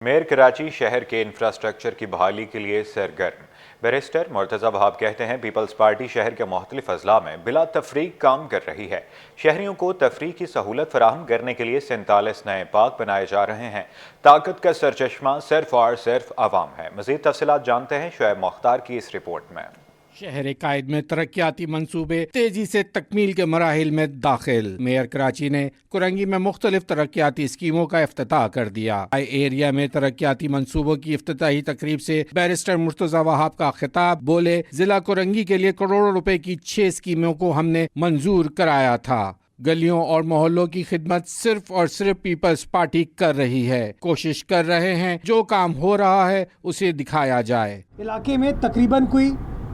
Mayor Karachi شہر کے infrastructure کی بحالی کے لیے سرگرم۔ بیرسٹر مرتضی وہاب کہتے ہیں پیپلز پارٹی شہر کے مختلف اضلاع میں بلا تفریق کام کر رہی ہے۔ شہریوں کو تفریح کی سہولت فراہم کرنے کے لیے 47 نئے پارک بنائے جا رہے ہیں۔ طاقت کا سرچشمہ صرف اور صرف عوام ہے۔ مزید تفصیلات جانتے ہیں شعیب مختار کی اس رپورٹ میں۔ شہر قائد میں ترقیاتی منصوبے تیزی سے تکمیل کے مراحل میں داخل۔ میئر کراچی نے کرنگی میں مختلف ترقیاتی اسکیموں کا افتتاح کر دیا۔ ایریا میں ترقیاتی منصوبوں کی افتتاحی تقریب سے بیرسٹر مرتضی وہاب کا خطاب۔ بولے، ضلع کرنگی کے لیے کروڑوں روپے کی 6 اسکیموں کو ہم نے منظور کرایا تھا۔ گلیوں اور محلوں کی خدمت صرف اور صرف پیپلز پارٹی کر رہی ہے۔ کوشش کر رہے ہیں جو کام ہو رہا ہے اسے دکھایا جائے۔ علاقے میں تقریباً کوئی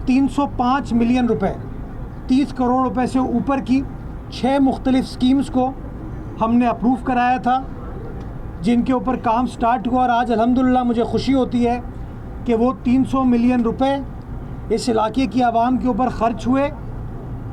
305 ملین روپے 30 کروڑ روپے سے اوپر کی 6 مختلف سکیمز کو ہم نے اپروو کرایا تھا، جن کے اوپر کام سٹارٹ ہوا، اور آج الحمدللہ مجھے خوشی ہوتی ہے کہ وہ 300 ملین روپے اس علاقے کی عوام کے اوپر خرچ ہوئے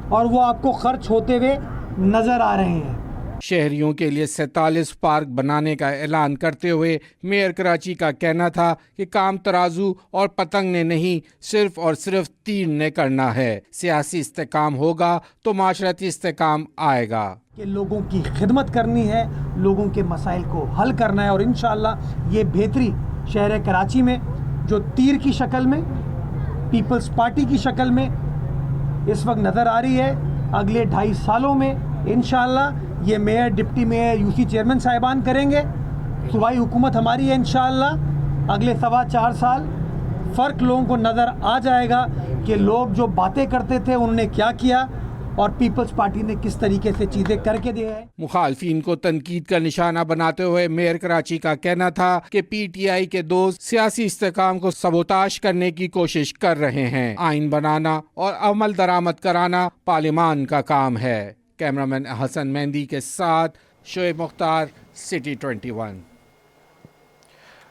اور وہ آپ کو خرچ ہوتے ہوئے نظر آ رہے ہیں۔ شہریوں کے لیے 47 پارک بنانے کا اعلان کرتے ہوئے میئر کراچی کا کہنا تھا کہ کام ترازو اور پتنگ نے نہیں، صرف اور صرف تیر نے کرنا ہے۔ سیاسی استحکام ہوگا تو معاشرتی استحکام آئے گا۔ کہ لوگوں کی خدمت کرنی ہے، لوگوں کے مسائل کو حل کرنا ہے، اور انشاءاللہ یہ بہتری شہر کراچی میں جو تیر کی شکل میں، پیپلز پارٹی کی شکل میں اس وقت نظر آ رہی ہے، اگلے 2.5 سالوں میں انشاءاللہ یہ mayor, deputy mayor, Yossi chairman صاحبان کریں گے۔ صوبائی حکومت ہماری ہے، انشاءاللہ اگلے 4.25 سال فرق لوگوں کو نظر آ جائے گا کہ لوگ جو باتیں کرتے تھے انہوں نے کیا کیا اور پیپلز پارٹی نے کس طریقے سے چیزیں کر کے دیا ہے۔ مخالفین کو تنقید کا نشانہ بناتے ہوئے میئر کراچی کا کہنا تھا کہ پی ٹی آئی کے دوست سیاسی استحکام کو سبوتاش کرنے کی کوشش کر رہے ہیں۔ آئین بنانا اور عمل درآمد کرانا پارلیمان کا کام ہے۔ کیمرامین حسن مہندی کے ساتھ شعیب مختار، سٹی 21۔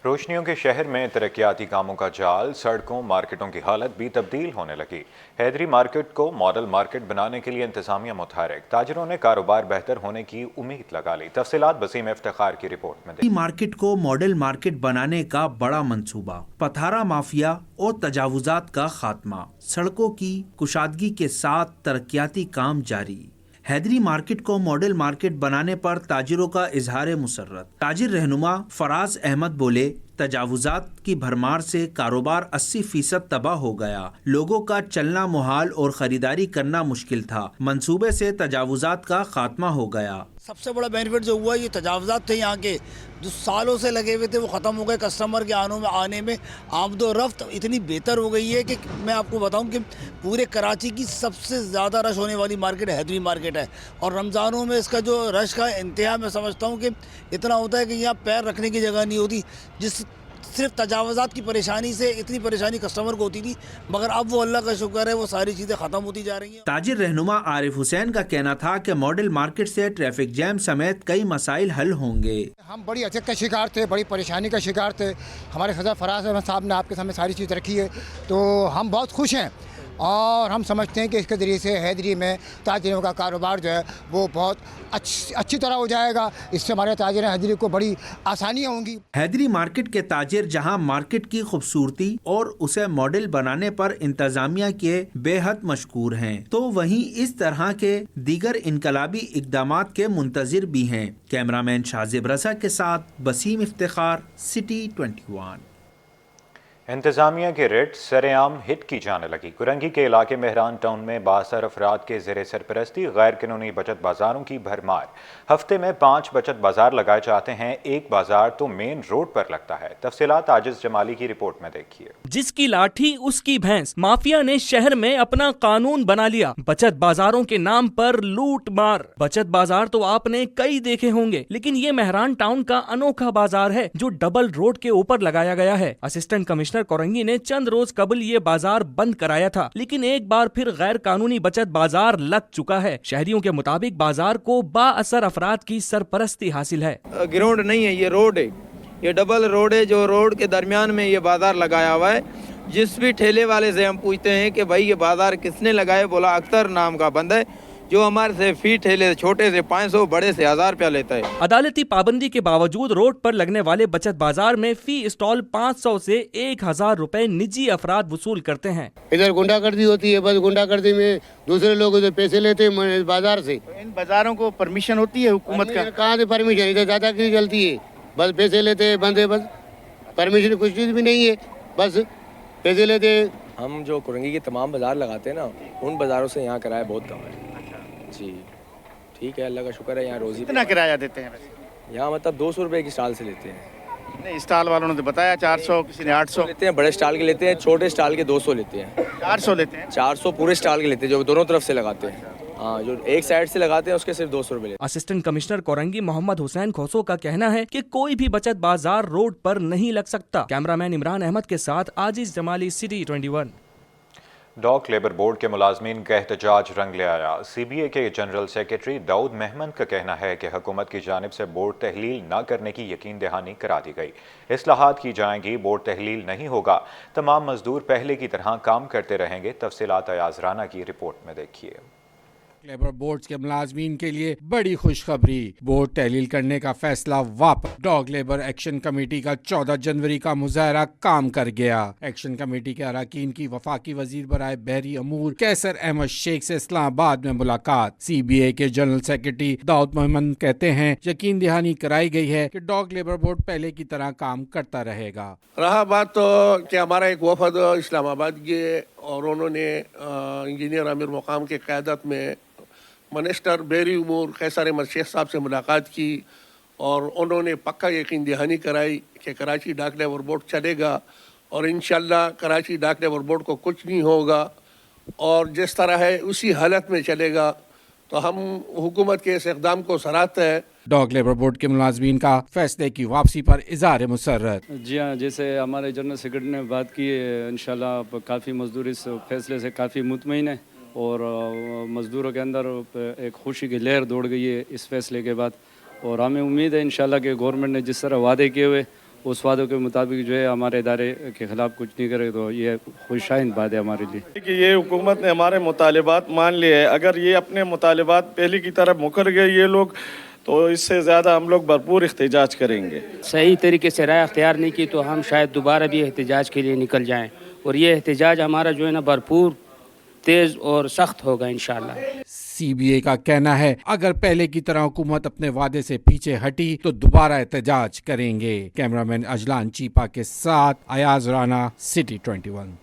روشنیوں کے شہر میں ترقیاتی کاموں کا جال، سڑکوں، مارکیٹوں کی حالت بھی تبدیل ہونے لگی۔ حیدری مارکیٹ کو ماڈل مارکیٹ بنانے کے لیے انتظامیہ متحرک، تاجروں نے کاروبار بہتر ہونے کی امید لگا لی۔ تفصیلات وسیم افتخار کی رپورٹ میں دیکھیں۔ مارکیٹ کو ماڈل مارکیٹ بنانے کا بڑا منصوبہ، پتھارا مافیا اور تجاوزات کا خاتمہ، سڑکوں کی کشادگی کے ساتھ ترقیاتی کام جاری۔ حیدری مارکیٹ کو ماڈل مارکیٹ بنانے پر تاجروں کا اظہار مسرت۔ تاجر رہنما فراز احمد بولے، تجاوزات کی بھرمار سے کاروبار 80% تباہ ہو گیا، لوگوں کا چلنا محال اور خریداری کرنا مشکل تھا۔ منصوبے سے تجاوزات کا خاتمہ ہو گیا۔ سب سے بڑا بینیفٹ جو ہوا، یہ تجاوزات تھے یہاں کے جو سالوں سے لگے ہوئے تھے وہ ختم ہو گئے۔ کسٹمر کے آنے میں آمد و رفت اتنی بہتر ہو گئی ہے کہ میں آپ کو بتاؤں کہ پورے کراچی کی سب سے زیادہ رش ہونے والی مارکیٹ حیدری مارکیٹ ہے، اور رمضانوں میں اس کا جو رش کا انتہا میں سمجھتا ہوں کہ اتنا ہوتا ہے کہ یہاں پیر رکھنے کی جگہ نہیں ہوتی۔ جس صرف تجاوزات کی پریشانی سے اتنی پریشانی کسٹمر کو ہوتی تھی، مگر اب وہ اللہ کا شکر ہے وہ ساری چیزیں ختم ہوتی جا رہی ہیں۔ تاجر رہنما عارف حسین کا کہنا تھا کہ ماڈل مارکیٹ سے ٹریفک جیم سمیت کئی مسائل حل ہوں گے۔ ہم بڑی اذیت کا شکار تھے، بڑی پریشانی کا شکار تھے۔ ہمارے صدر فراز احمد صاحب نے آپ کے سامنے ساری چیز رکھی ہے، تو ہم بہت خوش ہیں، اور ہم سمجھتے ہیں کہ اس کے ذریعے سے حیدری میں تاجروں کا کاروبار جو ہے وہ بہت اچھی طرح ہو جائے گا۔ اس سے ہمارے تاجر حیدری کو بڑی آسانیاں ہوں گی۔ حیدری مارکیٹ کے تاجر جہاں مارکیٹ کی خوبصورتی اور اسے ماڈل بنانے پر انتظامیہ کے بے حد مشکور ہیں، تو وہیں اس طرح کے دیگر انقلابی اقدامات کے منتظر بھی ہیں۔ کیمرامین شازب رضا کے ساتھ وسیم افتخار، سٹی 21۔ انتظامیہ کے ریٹ سر عام ہٹ کی جانے لگی۔ کرنگی کے علاقے مہران ٹاؤن میں 62 افراد کے زیر سرپرستی غیر قانونی بچت بازاروں کی بھرمار۔ ہفتے میں 5 بچت بازار لگائے جاتے ہیں، ایک بازار تو مین روڈ پر لگتا ہے۔ تفصیلات عاجز جمالی کی رپورٹ میں دیکھیے۔ جس کی لاٹھی اس کی بھینس، مافیا نے شہر میں اپنا قانون بنا لیا۔ بچت بازاروں کے نام پر لوٹ مار۔ بچت بازار تو آپ نے کئی دیکھے ہوں گے، لیکن یہ مہران ٹاؤن کا انوکھا بازار ہے جو ڈبل روڈ کے اوپر لگایا گیا ہے۔ اسسٹنٹ کمشنر کرنگی نے چند روز قبل یہ بازار بند کرایا تھا، لیکن ایک بار پھر غیر قانونی بچت بازار لگ چکا ہے۔ شہریوں کے مطابق بازار کو با اثر افراد کی سرپرستی حاصل ہے۔ گراؤنڈ نہیں ہے، یہ روڈ ہے، یہ ڈبل روڈ ہے، جو روڈ کے درمیان میں یہ بازار لگایا ہوا ہے۔ جس بھی ٹھیلے والے سے ہم پوچھتے ہیں کہ بھائی یہ بازار کس نے لگائے، بولا اختر نام کا بند ہے، जो हमारे से फी ठेले छोटे से 500, बड़े से 1000 रुपया लेता है। अदालती पाबंदी के बावजूद रोड पर लगने वाले बचत बाजार में फी स्टॉल 500 से 1000 रुपए निजी अफराद वसूल करते हैं। इधर गुंडागर्दी होती है, बस गुंडागर्दी में दूसरे लोग इधर पैसे लेते हैं बाजार से। इन बाजारों को परमिशन होती है हुकूमत का? कहाँ से परमिशन, इधर दादागिरी चलती है, बस पैसे लेते हैं, बंदे बस परमिशन कुछ चीज़ भी नहीं है, बस पैसे लेते हैं। हम जो कुरंगी के तमाम बाज़ार लगाते हैं ना, उन बाज़ारों से यहाँ किराया बहुत कम है। जी ठीक है, अल्लाह का शुक्र है, यहाँ रोज़ी। कितना किराया देते हैं वैसे? यहाँ मतलब 200 रुपये की स्टॉल से लेते हैं। नहीं, स्टॉल वालों ने तो बताया 400, किसी ने 800 लेते हैं, बड़े स्टॉल के लेते हैं, छोटे स्टॉल के 200 लेते हैं। 400 लेते हैं। 400 पूरे स्टॉल के लेते हैं, जो दोनों तरफ से लगाते हैं। हाँ, जो एक साइड से लगाते हैं उसके सिर्फ 200 रुपये लेते हैं। असिस्टेंट कमिश्नर कोरंगी मोहम्मद हुसैन खोसो का कहना है कि कोई भी बचत बाजार रोड पर नहीं लग सकता। कैमरामैन इमरान अहमद के साथ Aziz Jamali, city 21। Dock labour board के मुलाजमीन का एहतजाज रंग ले आया। CBA के जनरल सेक्रेटरी दाऊद महमद का कहना है कि हुकूमत की जानिब से बोर्ड तहलील न करने की यकीन दहानी करा दी गई। इस्लाहात की जाएंगी, बोर्ड तहलील नहीं होगा, तमाम मजदूर पहले की तरह काम करते रहेंगे। तफसीलात अयाज राना की रिपोर्ट में देखिए। लेबर बोर्ड के मुलाजमीन के लिए बड़ी खुशखबरी, बोर्ड तहलील करने का फैसला वापस। डॉग लेबर एक्शन कमेटी का 14 जनवरी का मुजाहरा काम कर गया। एक्शन कमेटी के अरकान की वफाकी वजीर बराए बहरी अमूर कैसर अहमद शेख से इस्लामाबाद में मुलाकात। CBA के जनरल सेक्रेटरी दाऊद मोहम्मद कहते हैं यकीन दहानी कराई गई है कि डॉग लेबर बोर्ड पहले की तरह काम करता रहेगा। रहा बात तो कि हमारा एक वफद इस्लामाबाद के और उन्होंने इंजीनियर आमिर मुकाम के क़यादत में मिनिस्टर बहरी उमूर कैसर अहमद शेख साहब से मुलाकात की और उन्होंने पक्का यकीन दहानी कराई कि कराची डाक लेबर बोर्ड चलेगा और इंशाल्लाह कराची डाक लेबर बोर्ड को कुछ नहीं होगा और जिस तरह है उसी हालत में चलेगा। तो हम हुकूमत के इस इक़दाम को सराहते हैं। डॉग लेबर बोर्ड के मुलाजमीन का फैसले की वापसी पर इज़हार मुसर्रत। जी हाँ, जैसे हमारे जनरल सेक्रेटरी ने बात की है, इंशाल्लाह काफ़ी मजदूर इस फैसले से काफ़ी मुतमईन है और मज़दूरों के अंदर एक खुशी की लहर दौड़ गई है इस फैसले के बाद। और हमें उम्मीद है इंशाल्लाह कि गवर्नमेंट ने जिस तरह वादे किए हुए उस वादों के मुताबिक जो है हमारे इदारे के ख़िलाफ़ कुछ नहीं करे, तो ये खुशाइन बात है हमारे लिए कि ये हुकूमत ने हमारे मुतालिबात मान लिए हैं। अगर ये अपने मुतालिबात पहले की तरफ मुकर गए ये लोग, तो इससे ज़्यादा हम लोग भरपूर एहतजाज करेंगे। सही तरीके से राय अख्तियार नहीं की तो हम शायद दोबारा भी एहतजाज के लिए निकल जाएँ और ये एहतजाज हमारा जो है ना भरपूर तेज और सख्त होगा इंशाल्लाह। CBA का कहना है अगर पहले की तरह हुकूमत अपने वादे से पीछे हटी तो दोबारा एहतजाज करेंगे। कैमरामैन अजलान चीपा के साथ अयाज राना, सिटी 21।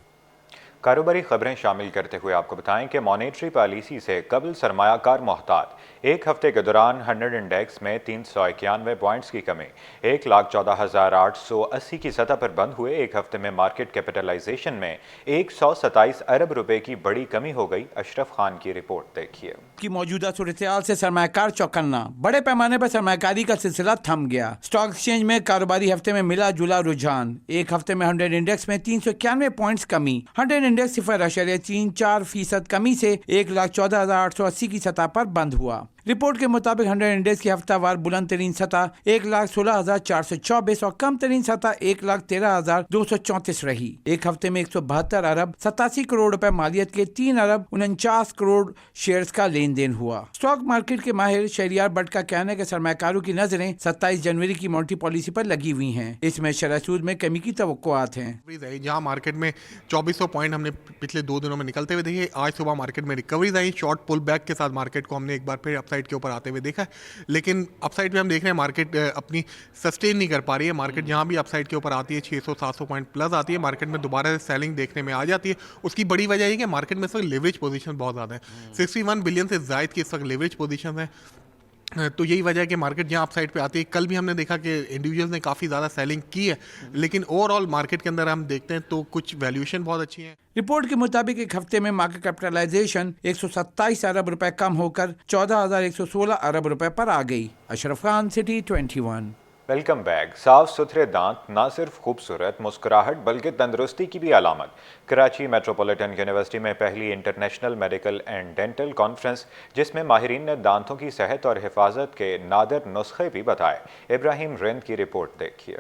कारोबारी खबरें शामिल करते हुए आपको बताएं कि मॉनेटरी पॉलिसी से कबल सरमायाकार मोहतात। एक हफ्ते के दौरान 100 इंडेक्स में 391 पॉइंट्स की कमी, 1,14,880 की सतह पर बंद हुए। एक हफ्ते में मार्केट कैपिटलाइजेशन में 127 अरब रुपए की बड़ी कमी हो गई। अशरफ खान की रिपोर्ट देखिए। की मौजूदा सूरत-ए-हाल से सरमायाकार चौकन्ना, बड़े पैमाने पर सरमायाकारी का सिलसिला थम गया। स्टॉक एक्सचेंज में कारोबारी हफ्ते में मिला जुला रुझान। एक हफ्ते में 100 इंडेक्स में 391 पॉइंट्स कमी, 100 इंडेक्स 0.34% कमी से 1,14,880 की सतह पर बंद हुआ। रिपोर्ट के मुताबिक 100 इंडेक्स की हफ्तावार बुलंद तरीन सतह 1,16,424 और कम तरीन सतह 1,13,234 रही। एक हफ्ते में 172 अरब 87 करोड़ रुपए मालियत के 3 अरब 49 करोड़ शेयर्स का लेन देन हुआ। स्टॉक मार्केट के माहिर शहरियार भट्ट का कहना है कि सरमायाकारों की नजरें 27 जनवरी की मॉनेटरी पॉलिसी पर लगी हुई हैं। इसमें शरह सूद में कमी की तवक्कुआत हैं। जहाँ मार्केट में 2400 पॉइंट हमने पिछले 2 दिनों में निकलते हुए देखे, आज सुबह मार्केट में रिकवरीज आई। शॉर्ट पुल बैक के साथ मार्केट को हमने एक बार फिर अपसाइड के ऊपर आते हुए देखा है, लेकिन अपसाइड पे हम देख रहे हैं मार्केट अपनी सस्टेन नहीं कर पा रही है। मार्केट जहाँ भी अपसाइड के ऊपर आती है 600-700 पॉइंट प्लस आती है, मार्केट में दोबारा से सेलिंग देखने में आ जाती है। उसकी बड़ी वजह है कि मार्केट में इस वक्त लेवरेज पोजीशन बहुत ज़्यादा है। 61 बिलियन से ज़ायद की इस वक्त लेवरेज पोजीशन है। तो यही वजह है कि मार्केट जहाँ अपसाइड पे आती है। कल भी हमने देखा कि इंडिविजुअल्स ने काफ़ी ज़्यादा सेलिंग की है, लेकिन ओवरऑल मार्केट के अंदर हम देखते हैं तो कुछ वैल्यूएशन बहुत अच्छी है। रिपोर्ट के मुताबिक एक हफ्ते में मार्केट कैपिटलाइजेशन 127 अरब रुपए कम होकर 14,116 अरब रुपए पर आ गई। Ashraf Khan, city 21। Welcome back. साफ सुथरे दांत ना सिर्फ खूबसूरत मुस्कुराहट बल्कि तंदुरुस्ती की भी अलामत। कराची मेट्रोपॉलिटन यूनिवर्सिटी में पहली international medical and dental conference, जिसमें माहिरीन ने दांतों की सेहत और हिफाजत के नादिर नुस्खे भी बताए। इब्राहिम रिंद की रिपोर्ट देखिए।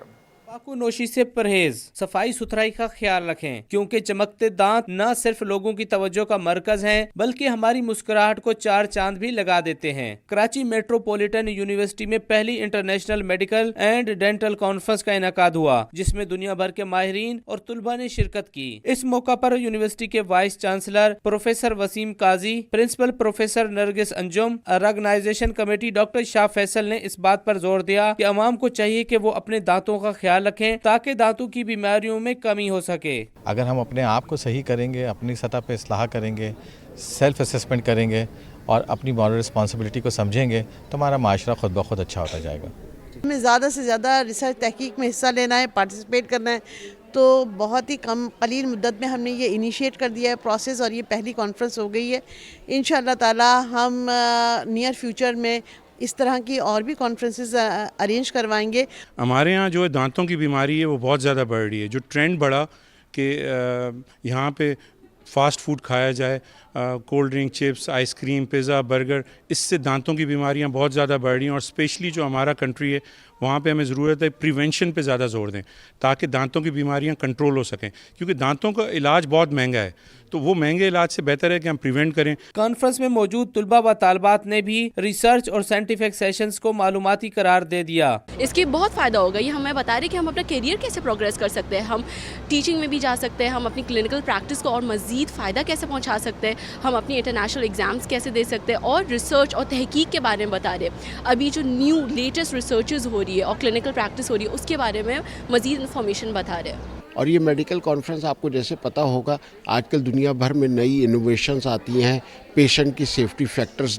तंबाकू नोशी से परहेज, सफाई सुथराई का ख्याल रखें, क्योंकि चमकते दांत न सिर्फ लोगों की तवज्जो का मरकज हैं, बल्कि हमारी मुस्कुराहट को चार चांद भी लगा देते हैं। कराची मेट्रोपॉलिटन यूनिवर्सिटी में पहली international medical and dental conference का इनेकाद हुआ, जिसमें दुनिया भर के माहिरीन और तुलबा ने शिरकत की। इस मौका पर यूनिवर्सिटी के vice chancellor professor Waseem Qazi, principal professor Nargis Anjum, organisation committee doctor Shah Faisal ने इस बात पर जोर दिया कि अवाम को चाहिए कि वो अपने दांतों का ख्याल रखें ताकि दांतों की बीमारियों में कमी हो सके। अगर हम अपने आप को सही करेंगे, अपनी सतह पे इस्लाह करेंगे, सेल्फ असेसमेंट करेंगे और अपनी मॉरल रिस्पॉन्सिबिलिटी को समझेंगे तो हमारा माशरा खुद ब खुद अच्छा होता जाएगा। हमें ज़्यादा से ज़्यादा रिसर्च तहकीक में हिस्सा लेना है, पार्टिसिपेट करना है, तो बहुत ही कलील मुद्दत में हमने ये इनिशिएट कर दिया है प्रोसेस और ये पहली कॉन्फ्रेंस हो गई है। इंशाअल्लाह ताला हम नियर फ्यूचर में इस तरह की और भी कॉन्फ्रेंसेस अरेंज करवाएंगे। हमारे यहाँ जो दांतों की बीमारी है वो बहुत ज़्यादा बढ़ रही है। जो ट्रेंड बढ़ा कि यहाँ पे फास्ट फूड खाया जाए, cold drink, chips, ice cream, pizza, burger, इससे दांतों की बीमारियाँ बहुत ज़्यादा बढ़ रही हैं। और स्पेशली जो हमारा कंट्री है वहाँ पे हमें ज़रूरत है प्रिवेंशन पे ज़्यादा जोर दें ताकि दांतों की बीमारियाँ कंट्रोल हो सकें, क्योंकि दांतों का इलाज बहुत महंगा है, तो वो महंगे इलाज से बेहतर है कि हम प्रिवेंट करें। कॉन्फ्रेंस में मौजूद तुलबा व तालबात ने भी रिसर्च और साइंटिफिक सेशंस को मालूमाती करार दे दिया। इसके बहुत फ़ायदा होगा। ये हमें बता रहे कि हम अपना करियर कैसे प्रोग्रेस कर सकते हैं, हम टीचिंग में भी जा सकते हैं, हम अपनी क्लिनिकल प्रैक्टिस को और मज़ीद फ़ायदा कैसे पहुँचा सकते हैं, हम अपनी इंटरनेशनल एग्ज़ाम्स कैसे दे सकते हैं, और रिसर्च और तहकीक के बारे में बता रहे। अभी जो न्यू लेटेस्ट रिसर्चेस हो रही है और क्लिनिकल प्रैक्टिस हो रही है उसके बारे में मज़ीद इन्फॉर्मेशन बता रहे हैं। और ये मेडिकल कॉन्फ्रेंस आपको जैसे पता होगा आजकल दुनिया भर में नई इनोवेशंस आती हैं, पेशेंट की सेफ्टी फैक्टर्स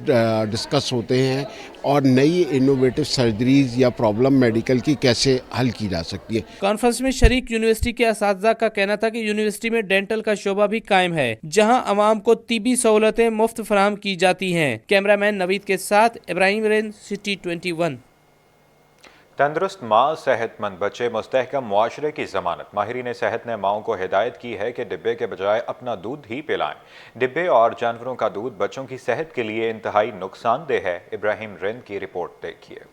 डिस्कस होते हैं और नई इनोवेटिव सर्जरीज या प्रॉब्लम मेडिकल की कैसे हल की जा सकती है। कॉन्फ्रेंस में शरीक यूनिवर्सिटी के असातिज़ा का कहना था कि यूनिवर्सिटी में डेंटल का शोबा भी कायम है, जहां अवाम को तिबी सहूलतें मुफ्त फराहम की जाती हैं। कैमरामैन नवीद के साथ इब्राहिम रेन, सिटी 21। तंदुरुस्त माँ, सेहतमंद बच्चे, मुस्तहकम मुआशरे की ज़मानत। माहिरीन सेहत ने माओं को हिदायत की है कि डिब्बे के बजाय अपना दूध ही पिलाएं। डिब्बे और जानवरों का दूध बच्चों की सेहत के लिए इंतहाई नुकसानदेह है। इब्राहिम रिंद की रिपोर्ट देखिए।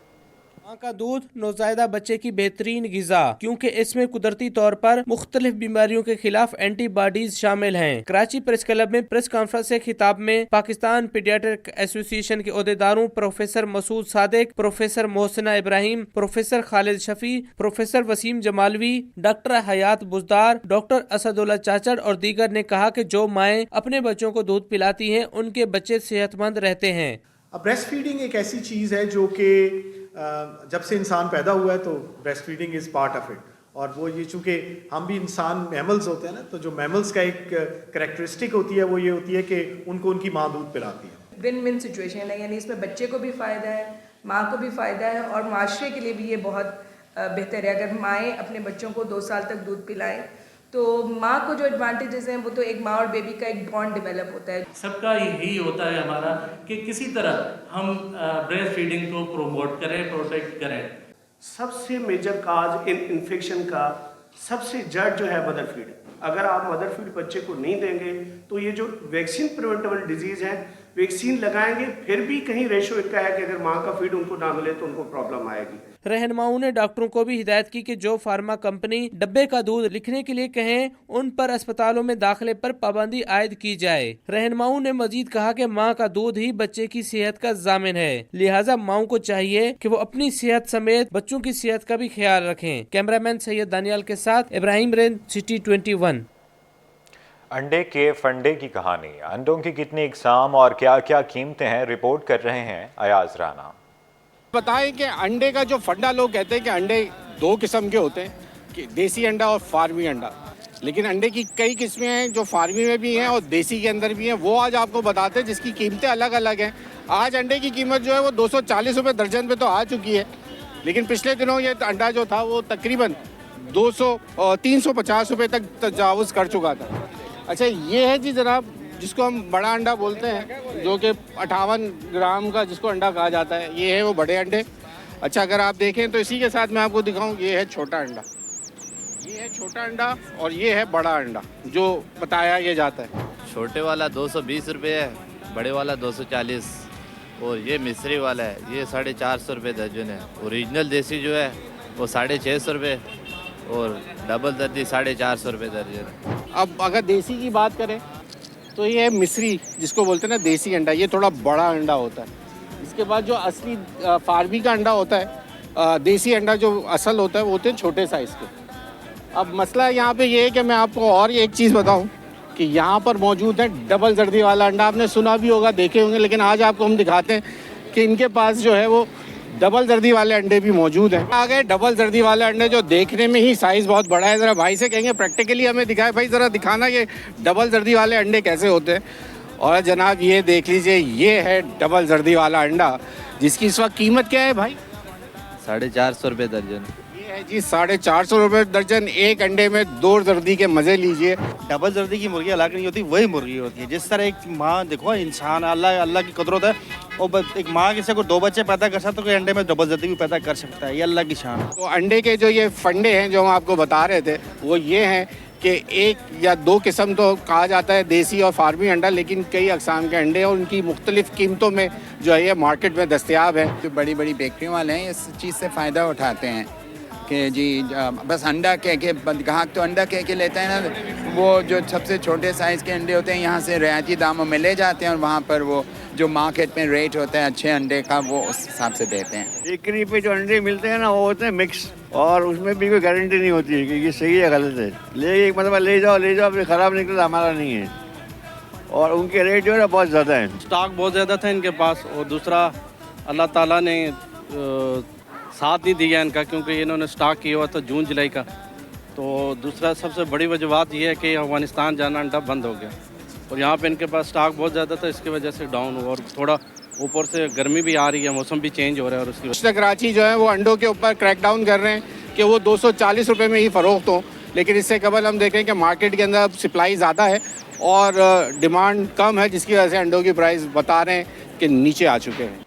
माँ का दूध नौज़ायदा बच्चे की बेहतरीन गिज़ा, क्योंकि इसमें कुदरती तौर पर मुख्तलिफ बीमारियों के खिलाफ एंटीबॉडीज शामिल हैं। कराची प्रेस क्लब में प्रेस कॉन्फ्रेंस से खिताब में पाकिस्तान पीडियाट्रिक एसोसिएशन के अहदेदारों professor Masood Sadiq, professor Mohsina Ibrahim, professor Khalid Shafi, professor Waseem Jamalvi, doctor Hayat Buzdar, doctor Asadullah Chachar और दीगर ने कहा कि जो माएँ अपने बच्चों को दूध पिलाती हैं उनके बच्चे सेहतमंद रहते हैं। ब्रेस्ट फीडिंग एक ऐसी चीज़ है जो कि जब से इंसान पैदा हुआ है तो breast feeding is part of it. और वो ये चूँकि हम भी इंसान मैमल्स होते हैं ना, तो जो मैमल्स का एक करैक्टरिस्टिक होती है वो ये होती है कि उनको उनकी माँ दूध पिलाती है। विन विन सिचुएशन है, यानी इसमें बच्चे को भी फ़ायदा है, माँ को भी फ़ायदा है और माशरे के लिए भी ये बहुत बेहतर है। अगर माएँ अपने बच्चों को 2 साल तक दूध पिलाएं तो माँ को जो एडवांटेजेस हैं वो तो एक माँ और बेबी का एक बॉन्ड डेवलप होता है। सबका यही होता है हमारा कि किसी तरह हम ब्रेस्ट फीडिंग को प्रोमोट करें, प्रोटेक्ट करें। सबसे मेजर काज इन इन्फेक्शन का सबसे जड़ जो है मदर फीड। अगर आप मदर फीड बच्चे को नहीं देंगे तो ये जो वैक्सीन प्रिवेंटेबल डिजीज़ है, वैक्सीन लगाएंगे फिर भी कहीं रेशो इतना है कि अगर माँ का फीड उनको ना मिले तो उनको प्रॉब्लम आएगी। रहनुमाओं ने डॉक्टरों को भी हिदायत की कि जो फार्मा कंपनी डब्बे का दूध लिखने के लिए कहें उन पर अस्पतालों में दाखिले पर पाबंदी आयद की जाए। रहनुमाओं ने मजीद कहा कि माँ का दूध ही बच्चे की सेहत का जामिन है, लिहाजा माओं को चाहिए कि वो अपनी सेहत समेत बच्चों की सेहत का भी ख्याल रखें। कैमरामैन सैयद दानियाल के साथ इब्राहिम रेन, सिटी 21। अंडे के फंडे की कहानी, अंडों की कितनी इकसाम और क्या क्या कीमतें हैं, रिपोर्ट कर रहे हैं अयाज राना। बताएं कि अंडे का जो फंडा, लोग कहते हैं कि अंडे 2 किस्म के होते हैं, कि देसी अंडा और फार्मी अंडा, लेकिन अंडे की कई किस्में हैं जो फार्मी में भी हैं और देसी के अंदर भी हैं। वो आज आपको बताते हैं जिसकी कीमतें अलग अलग हैं। आज अंडे की कीमत जो है वो 240 रुपये दर्जन पे तो आ चुकी है, लेकिन पिछले दिनों ये अंडा जो था वो तकरीबन 200 और 350 रुपये तक तजावुज़ कर चुका था। अच्छा, ये है जी जनाब जिसको हम बड़ा अंडा बोलते हैं, जो कि 58 ग्राम का जिसको अंडा कहा जाता है, ये है वो बड़े अंडे। अच्छा, अगर आप देखें तो इसी के साथ मैं आपको दिखाऊं, ये है छोटा अंडा, ये है छोटा अंडा और ये है बड़ा अंडा जो बताया ये जाता है। छोटे वाला 220 रुपये है, बड़े वाला 240 और ये मिस्री वाला है, ये 450 रुपये दर्जन है। ओरिजिनल देसी जो है वो 650 रुपये اور ڈبل زردی 450 روپے درجن. اب اگر دیسی کی بات کریں تو یہ مصری جس کو بولتے ہیں نا دیسی انڈا, یہ تھوڑا بڑا انڈا ہوتا ہے. اس کے بعد جو اصلی فارمی کا انڈا ہوتا ہے, دیسی انڈا جو اصل ہوتا ہے وہ ہوتے ہیں چھوٹے سائز کے. اب مسئلہ یہاں پہ یہ ہے کہ میں آپ کو اور ایک چیز بتاؤں کہ یہاں پر موجود ہے ڈبل زردی والا انڈا. آپ نے سنا بھی ہوگا, دیکھے ہوں گے, لیکن آج آپ کو ہم دکھاتے ہیں کہ ان کے پاس جو ہے وہ ڈبل زردی والے انڈے بھی موجود ہیں. آ گئے ڈبل زردی والے انڈے جو دیکھنے میں ہی سائز بہت بڑا ہے. ذرا بھائی سے کہیں گے پریکٹیکلی ہمیں دکھائے بھائی, ذرا دکھانا یہ ڈبل زردی والے انڈے کیسے ہوتے ہیں. اور جناب یہ دیکھ لیجئے, یہ ہے ڈبل زردی والا انڈا جس کی اس وقت قیمت کیا ہے بھائی؟ 450 روپے درجن. یہ ہے جی 450 روپے درجن. ایک انڈے میں 2 زردی کے مزے لیجئے. ڈبل زردی کی مرغی الگ نہیں ہوتی, وہی مرغی ہوتی ہے. جس طرح ایک ماں دیکھو انسان اللہ کی قدرت ہے, اور ایک ماں کسی کو 2 بچے پیدا کر سکتا ہے تو کوئی انڈے میں ڈبل زردی بھی پیدا کر سکتا ہے. یہ اللہ کی شان ہے. تو انڈے کے جو یہ فنڈے ہیں جو ہم آپ کو بتا رہے تھے وہ یہ ہیں کہ 1 یا 2 قسم تو کہا جاتا ہے دیسی اور فارمی انڈا, لیکن کئی اقسام کے انڈے اور ان کی مختلف قیمتوں میں جو ہے یہ مارکیٹ میں دستیاب ہیں. جو بڑی بڑی بیکریوں والے ہیں اس چیز سے فائدہ اٹھاتے ہیں کہ جی بس انڈا کہہ کے گاہک تو انڈا کہہ کے لیتا ہے نا, وہ جو سب سے چھوٹے سائز کے انڈے ہوتے ہیں یہاں سے رعایتی داموں میں لے جاتے ہیں اور وہاں پر وہ جو مارکیٹ میں ریٹ ہوتا ہے اچھے انڈے کا وہ اس حساب سے دیتے ہیں. بیکری پہ جو انڈے ملتے ہیں نا وہ ہوتے ہیں مکس, اور اس میں بھی کوئی گارنٹی نہیں ہوتی ہے کہ یہ صحیح ہے غلط ہے. ایک مرتبہ لے جاؤ پھر خراب نکلتا ہمارا نہیں ہے, اور ان کے ریٹ جو ہے نا بہت زیادہ ہیں. اسٹاک بہت زیادہ تھا ان کے پاس, اور دوسرا اللہ تعالیٰ نے ساتھ نہیں دیا ان کا, کیونکہ انہوں نے اسٹاک کیا ہوا تھا جون جولائی کا. تو دوسرا سب سے بڑی وجوہات یہ ہے کہ افغانستان جانا انڈا بند ہو گیا, اور یہاں پہ ان کے پاس اسٹاک بہت زیادہ تھا, اس کی وجہ سے ڈاؤن ہوا. اور تھوڑا اوپر سے گرمی بھی آ رہی ہے, موسم بھی چینج ہو رہا ہے, اور اس کی وجہ سے کراچی جو ہے وہ انڈوں کے اوپر کریک ڈاؤن کر رہے ہیں کہ وہ 240 روپے میں ہی فروخت ہوں. لیکن اس سے قبل ہم دیکھ رہے ہیں کہ مارکیٹ کے اندر سپلائی زیادہ ہے اور ڈیمانڈ کم ہے, جس کی وجہ سے انڈوں کی پرائس بتا رہے ہیں کہ نیچے آ چکے ہیں.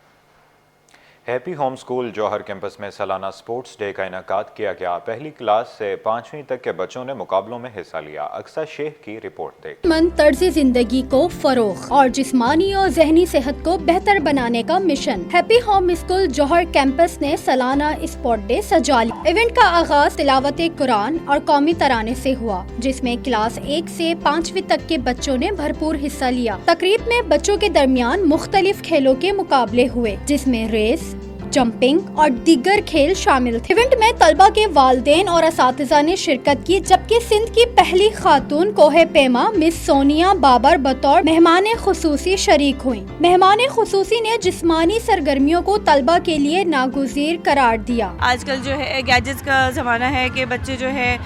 ہیپی ہوم سکول جوہر کیمپس میں سالانہ سپورٹس ڈے کا انعقاد کیا گیا. پہلی کلاس سے 5ویں تک کے بچوں نے مقابلوں میں حصہ لیا. اقصیٰ شیخ کی رپورٹ دیکھ. طرز زندگی کو فروغ اور جسمانی اور ذہنی صحت کو بہتر بنانے کا مشن. ہیپی ہوم سکول جوہر کیمپس نے سالانہ اسپورٹ ڈے سجا لیا. ایونٹ کا آغاز تلاوت قرآن اور قومی ترانے سے ہوا, جس میں کلاس 1 سے 5ویں تک کے بچوں نے بھرپور حصہ لیا. تقریب میں بچوں کے درمیان مختلف کھیلوں کے مقابلے ہوئے, جس میں ریس, جمپنگ اور دیگر کھیل شامل تھے. ایونٹ میں طلبہ کے والدین اور اساتذہ نے شرکت کی, جبکہ سندھ کی پہلی خاتون کوہ پیما مس سونیا بابر بطور مہمان خصوصی شریک ہوئیں. مہمان خصوصی نے جسمانی سرگرمیوں کو طلبہ کے لیے ناگزیر قرار دیا. آج کل جو ہے گیجٹس کا زمانہ ہے کہ بچے جو ہے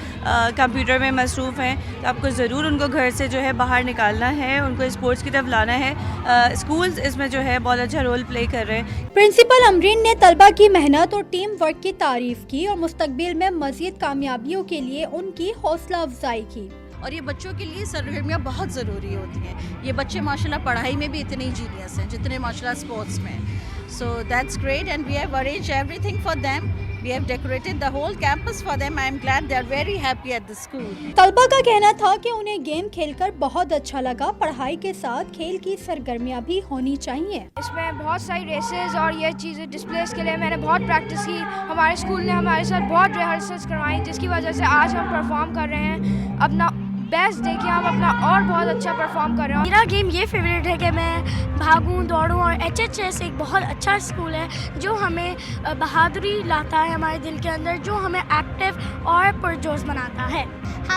کمپیوٹر میں مصروف ہیں, تو آپ کو ضرور ان کو گھر سے جو ہے باہر نکالنا ہے, ان کو اسپورٹس کی طرف لانا ہے. اسکولز اس میں جو ہے بہت اچھا رول پلے کر رہے ہیں. پرنسپل امرین نے طلبہ کی محنت اور ٹیم ورک کی تعریف کی اور مستقبل میں مزید کامیابیوں کے لیے ان کی حوصلہ افزائی کی. اور یہ بچوں کے لیے سرگرمیاں بہت ضروری ہوتی ہیں. یہ بچے ماشاءاللہ پڑھائی میں بھی اتنے جینیس ہیں جتنے ماشاءاللہ اسپورٹس میں. So that's great and we have arranged everything for them. We have decorated the whole campus for them. I am glad they are very happy at the school. طلبہ کا کہنا تھا کہ انہیں گیم کھیل کر بہت اچھا لگا. پڑھائی کے ساتھ کھیل کی سرگرمیاں بھی ہونی چاہیے. اس میں بہت ساری ریسز اور یہ چیزیں ڈسپلیز کے لیے میں نے بہت پریکٹس کی. ہمارے اسکول نے ہمارے ساتھ بہت ریہرسلس کروائی, جس کی وجہ سے آج ہم پرفارم کر رہے ہیں اپنا بیسٹ. دیکھیے ہم اپنا اور بہت اچھا پرفارم کر رہے ہیں. میرا گیم یہ فیوریٹ ہے کہ میں بھاگوں دوڑوں, اور HHS ایک بہت اچھا اسکول ہے جو ہمیں بہادری لاتا ہے ہمارے دل کے اندر, جو ہمیں ایکٹیو اور پرجوش بناتا ہے.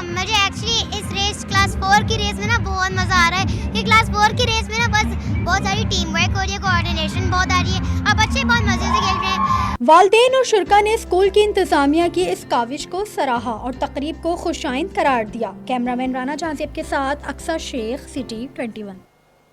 مجھے ایکچولی اس ریس کلاس 4 کی ریس میں نا بہت مزہ آ رہا ہے, کہ کلاس 4 کی ریس میں نا بس بہت ساری ٹیم ورک ہو رہی ہے, کوآرڈینیشن بہت آ رہی ہے, اب بچے بہت مزے سے کھیل رہے ہیں. والدین اور شرکا نے اسکول کی انتظامیہ کی اس کاوش کو سراہا اور تقریب کو خوش آئند قرار دیا. کیمرہ مین رانا جہاں زیب کے ساتھ اقصیٰ شیخ, سٹی 21.